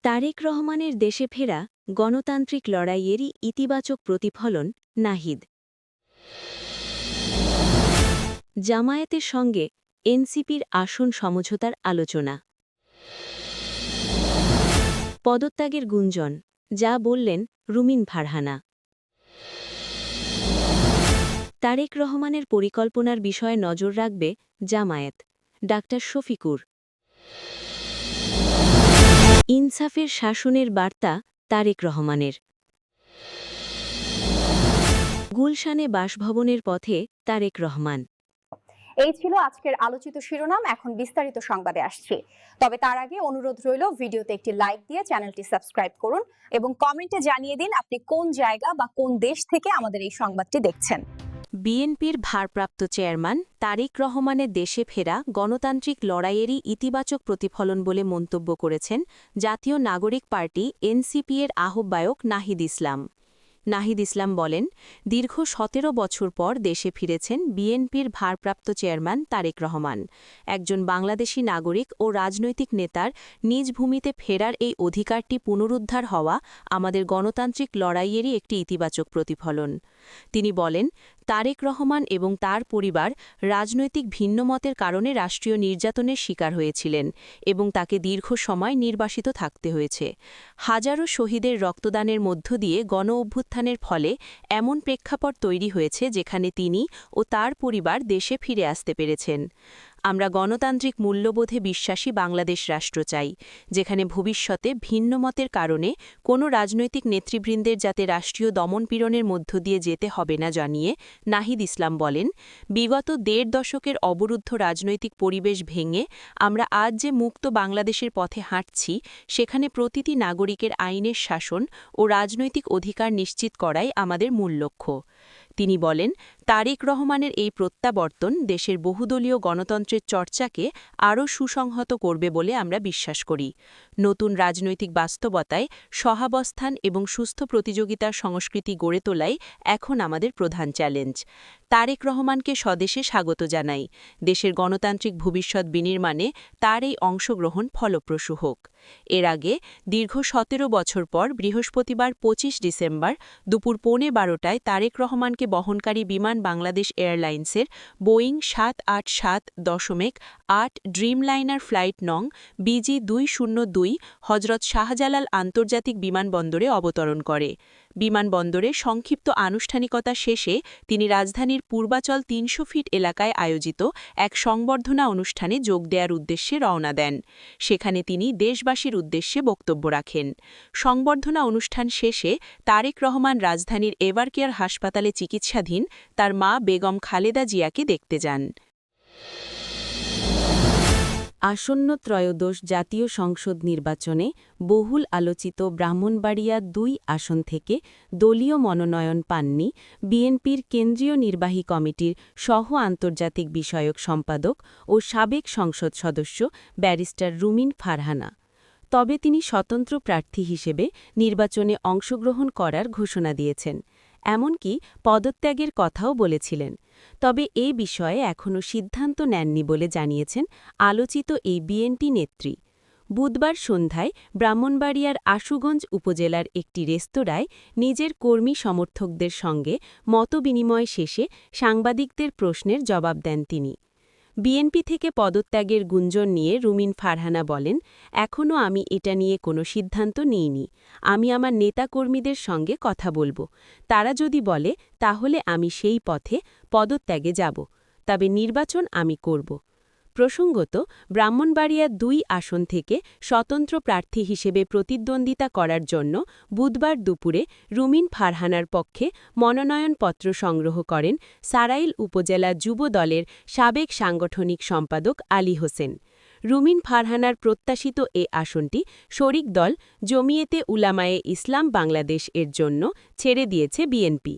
তারেক রহমানের দেশে ফেরা গণতান্ত্রিক লড়াইয়েরই ইতিবাচক প্রতিফলন নাহিদ। জামায়াতের সঙ্গে এনসিপির আসন সমঝোতার আলোচনা। পদত্যাগের গুঞ্জন, যা বললেন রুমিন ফারহানা। তারেক রহমানের পরিকল্পনার বিষয়ে নজর রাখবে জামায়াত, ডাক্তার শফিকুর। ইনসাফের শাসনের বার্তা তারেক রহমানের। গুলশানে বাসভবনের পথে তারেক রহমান। এই ছিল আজকের আলোচিত শিরোনাম। এখন বিস্তারিত সংবাদে আসছি। তবে তার আগে অনুরোধ রইল, ভিডিওতে একটি লাইক দিয়ে চ্যানেলটি সাবস্ক্রাইব করুন এবং কমেন্টে জানিয়ে দিন আপনি কোন জায়গা বা কোন দেশ থেকে আমাদের এই সংবাদটি দেখছেন। বিএনপির ভারপ্রাপ্ত চেয়ারম্যান তারেক রহমানের দেশে ফেরা গণতান্ত্রিক লড়াইয়েরই ইতিবাচক প্রতিফলন বলে মন্তব্য করেছেন জাতীয় নাগরিক পার্টি এনসিপি এর আহ্বায়ক নাহিদ ইসলাম। নাহিদ ইসলাম বলেন, দীর্ঘ ১৭ বছর পর দেশে ফিরেছেন বিএনপির ভারপ্রাপ্ত চেয়ারম্যান তারেক রহমান। একজন বাংলাদেশী নাগরিক ও রাজনৈতিক নেতার নিজ ভূমিতে ফেরার এই অধিকারটি পুনরুদ্ধার হওয়া আমাদের গণতান্ত্রিক লড়াইয়েরই একটি ইতিবাচক প্রতিফলন। তিনি বলেন, তারেক রহমান এবং তার পরিবার রাজনৈতিক ভিন্নমতের কারণে রাষ্ট্রীয় নির্যাতনের শিকার হয়েছিলেন এবং তাকে দীর্ঘ সময় নির্বাসিত থাকতে হয়েছে। হাজারো শহীদের রক্তদানের মধ্য দিয়ে গণ-অভ্যুত্থানের ফলে এমন প্রেক্ষাপট তৈরি হয়েছে যেখানে তিনি ও তার পরিবার দেশে ফিরে আসতে পেরেছেন। আমরা গণতান্ত্রিক মূল্যবোধে বিশ্বাসী বাংলাদেশ রাষ্ট্র চাই, যেখানে ভবিষ্যতে ভিন্নমতের কারণে কোনো রাজনৈতিক নেতৃবৃন্দের যাতে রাষ্ট্রীয় দমনপীড়নের মধ্য দিয়ে যেতে হবে না জানিয়ে নাহিদ ইসলাম বলেন, বিগত ১.৫ দশকের অবরুদ্ধ রাজনৈতিক পরিবেশ ভেঙে আমরা আজ যে মুক্ত বাংলাদেশের পথে হাঁটছি, সেখানে প্রতিটি নাগরিকের আইনের শাসন ও রাজনৈতিক অধিকার নিশ্চিত করাই আমাদের মূল লক্ষ্য। তিনি বলেন, তারেক রহমানের এই প্রত্যাবর্তন দেশের বহুদলীয় গণতন্ত্রের চর্চাকে আরও সুসংহত করবে বলে আমরা বিশ্বাস করি। নতুন রাজনৈতিক বাস্তবতায় সহাবস্থান এবং সুস্থ প্রতিযোগিতার সংস্কৃতি গড়ে তোলাই এখন আমাদের প্রধান চ্যালেঞ্জ। তারেক রহমানকে স্বদেশে স্বাগত জানাই। দেশের গণতান্ত্রিক ভবিষ্যৎ বিনির্মাণে তার এই অংশগ্রহণ ফলপ্রসূ হোক। এর আগে দীর্ঘ ১৭ বছর পর বৃহস্পতিবার ২৫ ডিসেম্বর দুপুর ১:১২টায় তারেক রহমানকে বহনকারী বিমান বাংলাদেশ এয়ারলাইন্সের বোয়িং ৭৮৭.৮ ড্রিমলাইনার ফ্লাইট নং BG-202 হজরত শাহজালাল আন্তর্জাতিক বিমানবন্দরে অবতরণ করে। বিমানবন্দরে সংক্ষিপ্ত আনুষ্ঠানিকতা শেষে তিনি রাজধানীর পূর্বাচল ৩০০ ফিট এলাকায় আয়োজিত এক সংবর্ধনা অনুষ্ঠানে যোগ দেওয়ার উদ্দেশ্যে রওনা দেন। সেখানে তিনি দেশবাসীর উদ্দেশ্যে বক্তব্য রাখেন। সংবর্ধনা অনুষ্ঠান শেষে তারেক রহমান রাজধানীর এভারকেয়ার হাসপাতালে চিকিৎসাধীন তার মা বেগম খালেদা জিয়াকে দেখতে যান। আসন্ন ত্রয়োদশ জাতীয় সংসদ নির্বাচনে বহুল আলোচিত ব্রাহ্মণবাড়িয়া ২ আসন থেকে দলীয় মনোনয়ন পাননি বিএনপির কেন্দ্রীয় নির্বাহী কমিটির সহ আন্তর্জাতিক বিষয়ক সম্পাদক ও সাবেক সংসদ সদস্য ব্যারিস্টার রুমিন ফারহানা। তবে তিনি স্বতন্ত্র প্রার্থী হিসেবে নির্বাচনে অংশগ্রহণ করার ঘোষণা দিয়েছেন, এমনকি পদত্যাগের কথাও বলেছিলেন। তবে এ বিষয়ে এখনও সিদ্ধান্ত নেননি বলে জানিয়েছেন আলোচিত এই বিএনপি নেত্রী। বুধবার সন্ধ্যায় ব্রাহ্মণবাড়িয়ার আশুগঞ্জ উপজেলার একটি রেস্তোরাঁয় নিজের কর্মী সমর্থকদের সঙ্গে মতবিনিময় শেষে সাংবাদিকদের প্রশ্নের জবাব দেন তিনি। বিএনপি থেকে পদত্যাগের গুঞ্জন নিয়ে রুমিন ফারহানা বলেন, এখনও আমি এটা নিয়ে কোনো সিদ্ধান্ত নিইনি। আমি আমার নেতাকর্মীদের সঙ্গে কথা বলবো। তারা যদি বলে তাহলে আমি সেই পথে পদত্যাগে যাব, তবে নির্বাচন আমি করব। প্রসঙ্গত, ব্রাহ্মণবাড়িয়া ২ আসন থেকে স্বতন্ত্র প্রার্থী হিসেবে প্রতিদ্বন্দ্বিতা করার জন্য বুধবার দুপুরে রুমিন ফারহানার পক্ষে মনোনয়নপত্র সংগ্রহ করেন সারাইল উপজেলা যুব দলের সাবেক সাংগঠনিক সম্পাদক আলী হোসেন। রুমিন ফারহানার প্রত্যাশিত এ আসনটি শরিক দল জমিয়েতে উলামায়ে ইসলাম বাংলাদেশ এর জন্য ছেড়ে দিয়েছে বিএনপি।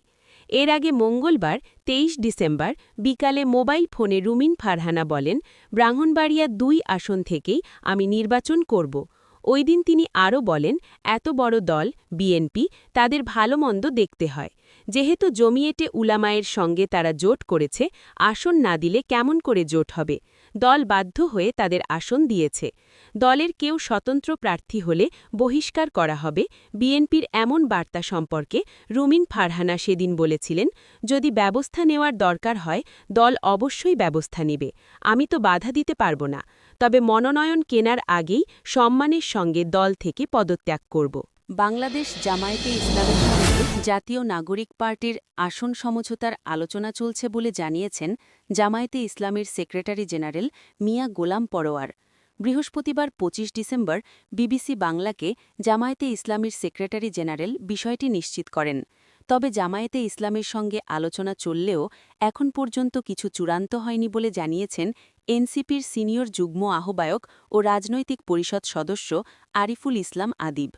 এর আগে মঙ্গলবার ২৩ ডিসেম্বর বিকালে মোবাইল ফোনে রুমিন ফারহানা বলেন, ব্রাহ্মণবাড়িয়া ২ আসন থেকেই আমি নির্বাচন করব। ওই দিন তিনি আরও বলেন, এত বড় দল বিএনপি, তাদের ভালো মন্দ দেখতে হয়। যেহেতু জমিয়েতে উলামায়ের সঙ্গে তারা জোট করেছে, আসন না দিলে কেমন করে জোট হবে। দল বাধ্য হয়ে তাদের আসন দিয়েছে। দলের কেউ স্বতন্ত্র প্রার্থী হলে বহিষ্কার করা হবে। বিএনপির এমন বার্তা সম্পর্কে রুমিন ফারহানা সেদিন বলেছিলেন, যদি ব্যবস্থা নেওয়ার দরকার হয় দল অবশ্যই ব্যবস্থা নেবে, আমি তো বাধা দিতে পারব না, তবে মনোনয়ন কেনার আগেই সম্মানের সঙ্গে দল থেকে পদত্যাগ করব। বাংলাদেশ জামায়াতে ইসলামের সঙ্গে জাতীয় নাগরিক পার্টির আসন সমঝোতার আলোচনা চলছে বলে জানিয়েছেন জামায়াতে ইসলামের সেক্রেটারি জেনারেল মিয়া গোলাম পরোয়ার। বৃহস্পতিবার ২৫ ডিসেম্বর বিবিসি বাংলাকে জামায়াতে ইসলামের সেক্রেটারি জেনারেল বিষয়টি নিশ্চিত করেন। তবে জামায়াতে ইসলামের সঙ্গে আলোচনা চললেও এখন পর্যন্ত কিছু চূড়ান্ত হয়নি বলে জানিয়েছেন এনসিপির সিনিয়র যুগ্ম আহ্বায়ক ও রাজনৈতিক পরিষদ সদস্য আরিফুল ইসলাম আদিব।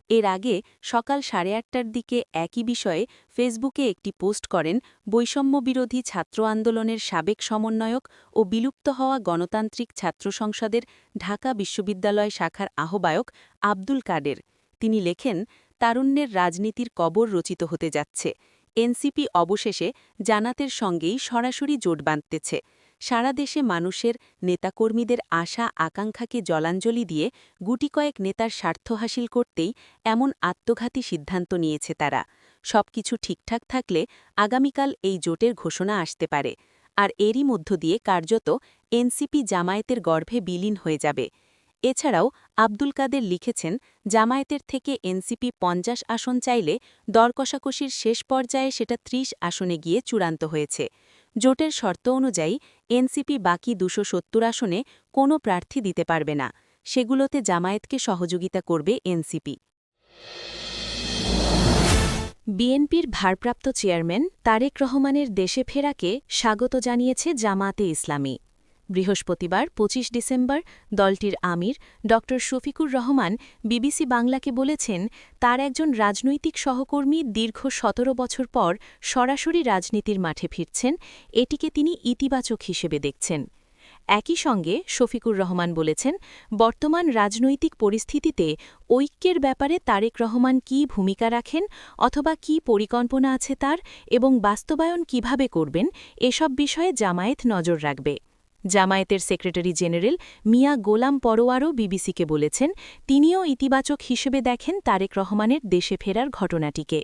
এর আগে সকাল ৮:৩০টার দিকে একই বিষয়ে ফেসবুকে একটি পোস্ট করেন বৈষম্যবিরোধী ছাত্র আন্দোলনের সাবেক সমন্বয়ক ও বিলুপ্ত হওয়া গণতান্ত্রিক ছাত্র সংসদের ঢাকা বিশ্ববিদ্যালয় শাখার আহ্বায়ক আব্দুল কাদের। তিনি লেখেন, তারুণ্যের রাজনীতির কবর রচিত হতে যাচ্ছে। এনসিপি অবশেষে জামায়াতের সঙ্গেই সরাসরি জোট বাঁধতেছে। সারা দেশে মানুষের নেতাকর্মীদের আশা আকাঙ্ক্ষাকে জলাঞ্জলি দিয়ে গুটিকয়েক নেতার স্বার্থ হাসিল করতেই এমন আত্মঘাতী সিদ্ধান্ত নিয়েছে তারা। সবকিছু ঠিকঠাক থাকলে আগামীকাল এই জোটের ঘোষণা আসতে পারে, আর এরই মধ্য দিয়ে কার্যত এনসিপি জামায়াতের গর্ভে বিলীন হয়ে যাবে। এছাড়াও আব্দুল কাদের লিখেছেন, জামায়াতের থেকে এনসিপি ৫০ আসন চাইলে দরকষাকষির শেষ পর্যায়ে সেটা ৩০ আসনে গিয়ে চূড়ান্ত হয়েছে। জোটের শর্ত অনুযায়ী এনসিপি বাকি ২৭০ আসনে কোনো প্রার্থী দিতে পারবে না, সেগুলোতে জামায়াতকে সহযোগিতা করবে এনসিপি। বিএনপির ভারপ্রাপ্ত চেয়ারম্যান তারেক রহমানের দেশে ফেরাকে স্বাগত জানিয়েছে জামায়াতে ইসলামী। বৃহস্পতিবার ২৫ ডিসেম্বর দলটির আমির ড শফিকুর রহমান বিবিসি বাংলাকে বলেছেন, তার একজন রাজনৈতিক সহকর্মী দীর্ঘ ১৭ বছর পর সরাসরি রাজনীতির মাঠে ফিরছেন, এটিকে তিনি ইতিবাচক হিসেবে দেখছেন। একই সঙ্গে শফিকুর রহমান বলেছেন, বর্তমান রাজনৈতিক পরিস্থিতিতে ঐক্যের ব্যাপারে তারেক রহমান কী ভূমিকা রাখেন অথবা কী পরিকল্পনা আছে তার এবং বাস্তবায়ন কিভাবে করবেন, এসব বিষয়ে জামায়াত নজর রাখবে। জামায়াতের সেক্রেটারি জেনারেল মিয়া গোলাম পরোয়ারও বিবিসিকে বলেছেন, তিনিও ইতিবাচক হিসেবে দেখেন তারেক রহমানের দেশে ফেরার ঘটনাটিকে।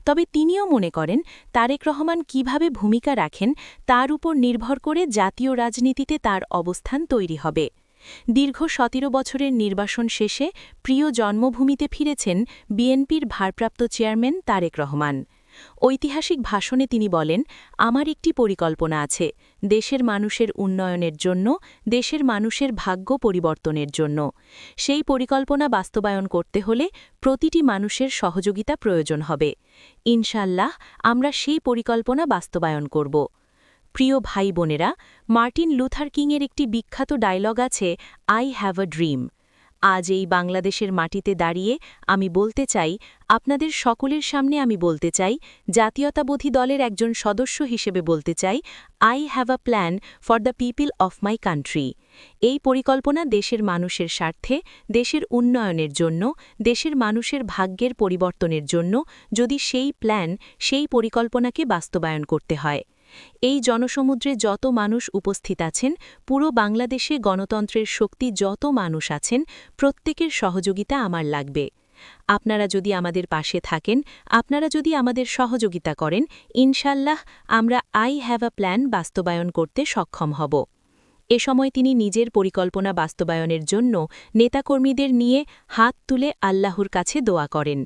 তবে তিনিও মনে করেন, তারেক রহমান কিভাবে ভূমিকা রাখেন তার উপর নির্ভর করে জাতীয় রাজনীতিতে তার অবস্থান তৈরি হবে। দীর্ঘ ১৭ বছরের নির্বাসন শেষে প্রিয় জন্মভূমিতে ফিরেছেন বিএনপির ভারপ্রাপ্ত চেয়ারম্যান তারেক রহমান। ঐতিহাসিক ভাষণে তিনি বলেন, আমার একটি পরিকল্পনা আছে দেশের মানুষের উন্নয়নের জন্য, দেশের মানুষের ভাগ্য পরিবর্তনের জন্য। সেই পরিকল্পনা বাস্তবায়ন করতে হলে প্রতিটি মানুষের সহযোগিতা প্রয়োজন হবে। ইনশাআল্লাহ আমরা সেই পরিকল্পনা বাস্তবায়ন করব। প্রিয় ভাই বোনেরা, মার্টিন লুথার কিংয়ের একটি বিখ্যাত ডায়লগ আছে, আই হ্যাভ আ ড্রিম। আজ এই বাংলাদেশের মাটিতে দাঁড়িয়ে আমি বলতে চাই, আপনাদের সকলের সামনে আমি বলতে চাই, জাতীয়তাবাদী দলের একজন সদস্য হিসেবে বলতে চাই, I have a plan for the people of my country. এই পরিকল্পনা দেশের মানুষের স্বার্থে, দেশের উন্নয়নের জন্য, দেশের মানুষের ভাগ্যের পরিবর্তনের জন্য, যদি সেই প্ল্যান, সেই পরিকল্পনাকে বাস্তবায়ন করতে হয়। এই জনসমুদ্রে যত মানুষ উপস্থিত আছেন, পুরো বাংলাদেশে গণতন্ত্রের শক্তি যত মানুষ আছেন, প্রত্যেকের সহযোগিতা আমার লাগবে। আপনারা যদি আমাদের পাশে থাকেন, আপনারা যদি আমাদের সহযোগিতা করেন, ইনশাআল্লাহ আমরা আই হ্যাভ আ প্ল্যান বাস্তবায়ন করতে সক্ষম হব। এ সময় তিনি নিজের পরিকল্পনা বাস্তবায়নের জন্য নেতাকর্মীদের নিয়ে হাত তুলে আল্লাহর কাছে দোয়া করেন।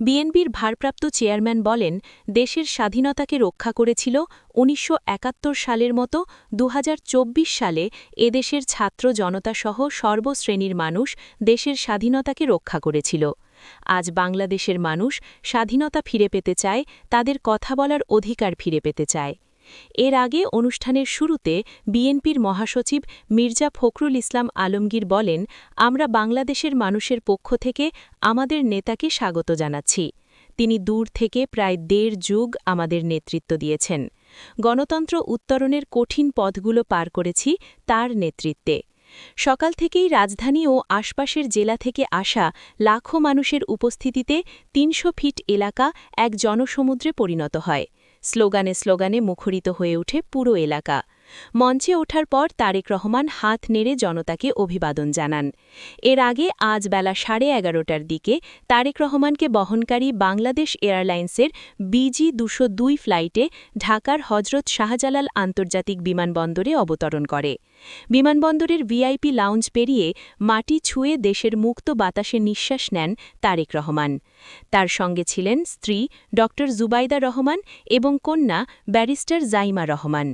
বিএনপির ভারপ্রাপ্ত চেয়ারম্যান বলেন, দেশের স্বাধীনতাকে রক্ষা করেছিল ১৯৭১ সালের মতো ২০২৪ সালে এদেশের ছাত্র জনতাসহ সর্বশ্রেণীর মানুষ দেশের স্বাধীনতাকে রক্ষা করেছিল। আজ বাংলাদেশের মানুষ স্বাধীনতা ফিরে পেতে চায়, তাদের কথা বলার অধিকার ফিরে পেতে চায়। এর আগে অনুষ্ঠানের শুরুতে বিএনপির মহাসচিব মির্জা ফখরুল ইসলাম আলমগীর বলেন, আমরা বাংলাদেশের মানুষের পক্ষ থেকে আমাদের নেতাকে স্বাগত জানাচ্ছি। তিনি দূর থেকে প্রায় ১.৫ যুগ আমাদের নেতৃত্ব দিয়েছেন। গণতন্ত্র উত্তরণের কঠিন পথগুলো পার করেছি তার নেতৃত্বে। সকাল থেকেই রাজধানী ও আশপাশের জেলা থেকে আসা লাখো মানুষের উপস্থিতিতে ৩০০ ফিট এলাকা এক জনসমুদ্রে পরিণত হয়। স্লোগানে স্লোগানে মুখরিত হয়ে ওঠে পুরো এলাকা। মঞ্চে ওঠার পর তারেক রহমান হাত নেড়ে জনতাকে অভিবাদন জানান। এর আগে আজ বেলা 11:30টার দিকে তারেক রহমানকে বহনকারী বাংলাদেশ এয়ারলাইন্সের BG-202 ফ্লাইটে ঢাকার হজরত শাহজালাল আন্তর্জাতিক বিমানবন্দরে অবতরণ করে। বিমানবন্দরের ভিআইপি লাউঞ্জ পেরিয়ে মাটি ছুঁয়ে দেশের মুক্ত বাতাসে নিঃশ্বাস নেন তারেক রহমান। তার সঙ্গে ছিলেন স্ত্রী ড. জুবাইদা রহমান এবং কন্যা ব্যারিস্টার জাইমা রহমান।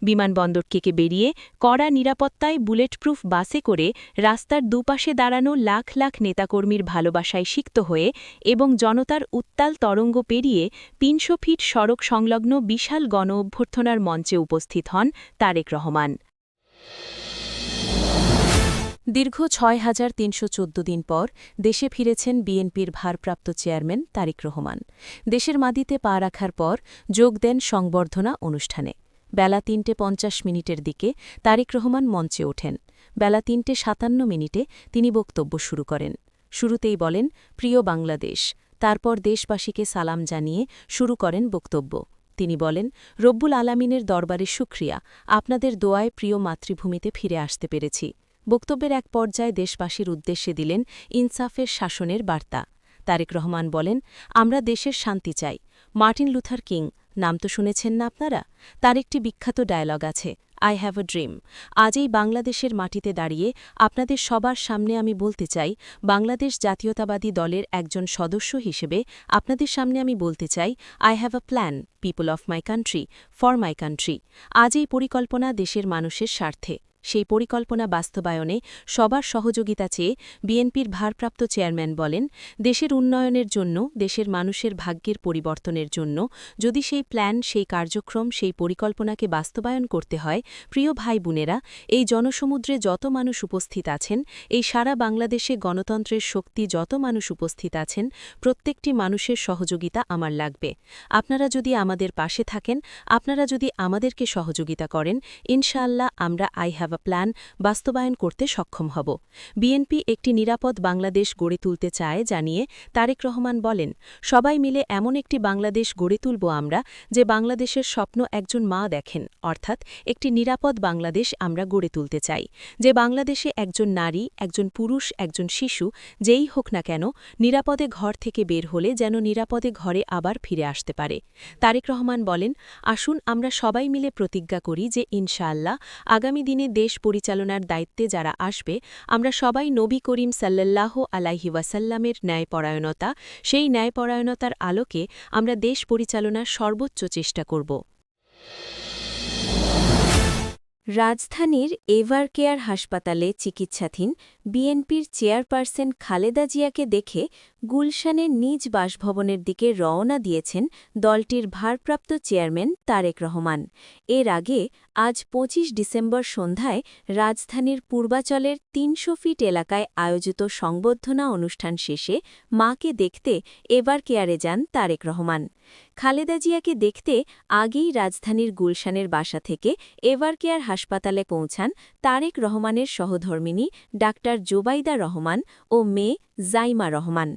বিমানবন্দর থেকে বেরিয়ে কড়া নিরাপত্তায় বুলেটপ্রুফ বাসে করে রাস্তার দুপাশে দাঁড়ানো লাখ লাখ নেতাকর্মীর ভালোবাসায় সিক্ত হয়ে এবং জনতার উত্তাল তরঙ্গ পেরিয়ে ৩০০ ফিট সড়ক সংলগ্ন বিশাল গণ অভ্যর্থনার মঞ্চে উপস্থিত হন তারেক রহমান। দীর্ঘ ৬,৩১৪ দিন পর দেশে ফিরেছেন বিএনপির ভারপ্রাপ্ত চেয়ারম্যান তারেক রহমান। দেশের মাটিতে পা রাখার পর যোগ দেন সংবর্ধনা অনুষ্ঠানে। বেলা ৩:৫০ দিকে তারেক রহমান মঞ্চে ওঠেন। বেলা ৩:৫৭ তিনি বক্তব্য শুরু করেন। শুরুতেই বলেন, প্রিয় বাংলাদেশ। তারপর দেশবাসীকে সালাম জানিয়ে শুরু করেন বক্তব্য। তিনি বলেন, রব্বুল আলামিনের দরবারে শুকরিয়া, আপনাদের দোয়ায় প্রিয় মাতৃভূমিতে ফিরে আসতে পেরেছি। বক্তব্যের এক পর্যায়ে দেশবাসীর উদ্দেশ্যে দিলেন ইনসাফের শাসনের বার্তা। তারেক রহমান বলেন, আমরা দেশের শান্তি চাই। মার্টিন লুথার কিং নাম তো শুনেছেন না আপনারা? তার একটি বিখ্যাত ডায়লগ আছে, আই হ্যাভ আ ড্রিম। আজ এই বাংলাদেশের মাটিতে দাঁড়িয়ে আপনাদের সবার সামনে আমি বলতে চাই, বাংলাদেশ জাতীয়তাবাদী দলের একজন সদস্য হিসেবে আপনাদের সামনে আমি বলতে চাই, I have a plan, people of my country, for my country. আজ এই পরিকল্পনা দেশের মানুষের স্বার্থে। সেই পরিকল্পনা বাস্তবায়নে সবার সহযোগিতা চেয়ে বিএনপির ভারপ্রাপ্ত চেয়ারম্যান বলেন, দেশের উন্নয়নের জন্য, দেশের মানুষের ভাগ্যের পরিবর্তনের জন্য যদি সেই প্ল্যান, সেই কার্যক্রম, সেই পরিকল্পনাকে বাস্তবায়ন করতে হয়, প্রিয় ভাই বোনেরা, এই জনসমুদ্রে যত মানুষ উপস্থিত আছেন, এই সারা বাংলাদেশে গণতন্ত্রের শক্তি যত মানুষ উপস্থিত আছেন, প্রত্যেকটি মানুষের সহযোগিতা আমার লাগবে। আপনারা যদি আমাদের পাশে থাকেন, আপনারা যদি আমাদেরকে সহযোগিতা করেন, ইনশাআল্লাহ আমরা আই হ্যাভ প্ল্যান বাস্তবায়ন করতে সক্ষম হব। বিএনপি একটি নিরাপদ বাংলাদেশ গড়ে তুলতে চায় জানিয়ে তারেক রহমান বলেন, সবাই মিলে এমন একটি বাংলাদেশ গড়ে তুলব আমরা, যে বাংলাদেশের স্বপ্ন একজন মা দেখেন, অর্থাৎ একটি নিরাপদ বাংলাদেশ আমরা গড়ে তুলতে চাই, যে বাংলাদেশে একজন নারী, একজন পুরুষ, একজন শিশু যেই হোক না কেন, নিরাপদে ঘর থেকে বের হলে যেন নিরাপদে ঘরে আবার ফিরে আসতে পারে। তারেক রহমান বলেন, আসুন আমরা সবাই মিলে প্রতিজ্ঞা করি যে ইনশাআল্লাহ আগামী দিনে দেশ পরিচালনার দায়িত্বে যারা আসবে, আমরা সবাই নবী করিম সাল্লাল্লাহু আলাইহি ওয়াসাল্লামের ন্যায়পরায়ণতা, সেই ন্যায়পরায়ণতার আলোকে আমরা দেশ পরিচালনার সর্বোচ্চ চেষ্টা করব। রাজধানীর এভারকেয়ার হাসপাতালে চিকিৎসাধীন বিএনপির চেয়ারপারসন খালেদা জিয়াকে দেখে গুলশানের নিজ বাসভবনের দিকে রওনা দিয়েছেন দলটির ভারপ্রাপ্ত চেয়ারম্যান তারেক রহমান। এর আগে আজ ২৫ ডিসেম্বর সন্ধ্যায় রাজধানীর পূর্বাচলের ৩০০ ফিট এলাকায় আয়োজিত সংবর্ধনা অনুষ্ঠান শেষে মাকে দেখতে এভারকেয়ারে যান তারেক রহমান। খালেদা জিয়াকে দেখতে আগেই রাজধানীর গুলশানের বাসা থেকে এভারকেয়ার হাসপাতালে পৌঁছান তারেক রহমানের সহধর্মিণী ডাক্তার জোবাইদা রহমান ও মেয়ে জাইমা রহমান।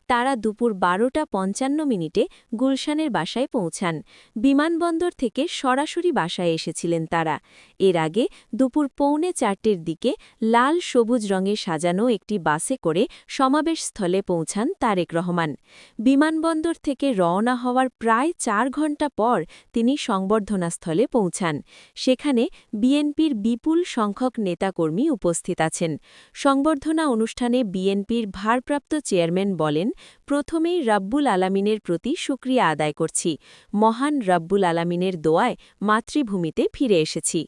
তারা দুপুর ১২:৫৫ গুলশানের বাসায় পৌঁছান। বিমানবন্দর থেকে সরাসরি বাসায় এসেছিলেন তারা। এর আগে দুপুর ৩:৪টার দিকে লাল সবুজ রঙে সাজানো একটি বাসে করে সমাবেশস্থলে পৌঁছান তারেক রহমান। বিমানবন্দর থেকে রওনা হওয়ার প্রায় ৪ ঘণ্টা পর তিনি সংবর্ধনাস্থলে পৌঁছান। সেখানে বিএনপির বিপুল সংখ্যক নেতাকর্মী উপস্থিত আছেন। সংবর্ধনা অনুষ্ঠানে বিএনপির ভারপ্রাপ্ত চেয়ারম্যান বলেন, প্রথমেই রাব্বুল আলামিনের প্রতি শুকরিয়া আদায় করছি। মহান রাব্বুল আলামিনের দোয়ায় মাতৃভূমিতে ফিরে এসেছি।